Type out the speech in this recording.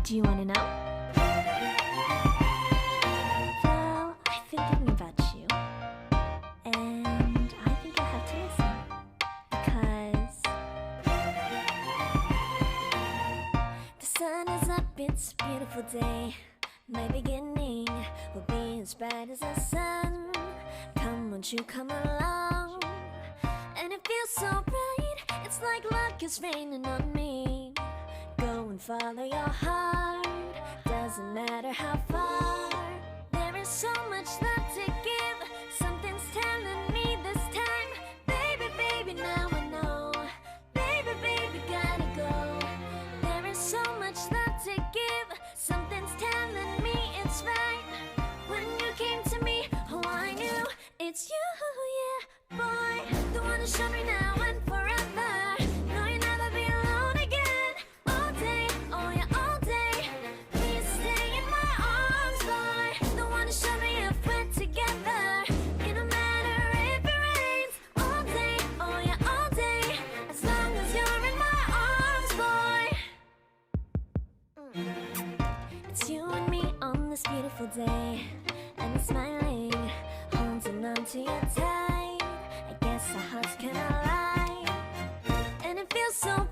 Do you want to know? Well, I've been thinking about you, and I think you'll have to listen, because the sun is up, it's a beautiful day. My beginning will be as bright as the sun. Come, won't you come along? And it feels so bright, it's like luck is raining on me. Go and follow your heart, doesn't matter how far. There is so much love to give, something's telling me this time. Baby, baby, now I know. Baby, baby, gotta go. There is so much love to give, something's telling me it's right. When you came to me, oh, I knew it's you, yeah, boy. The one who showed me now and forever. No, you'll never be alone again. All day, oh yeah, all day. Please stay in my arms, boy. The one who showed me if we're together. It don't matter if it rains. All day, oh yeah, all day. As long as you're in my arms, boy. It's you and me on this beautiful day, and you're smiling, holding on to you tight. I guess our hearts can align, and it feels so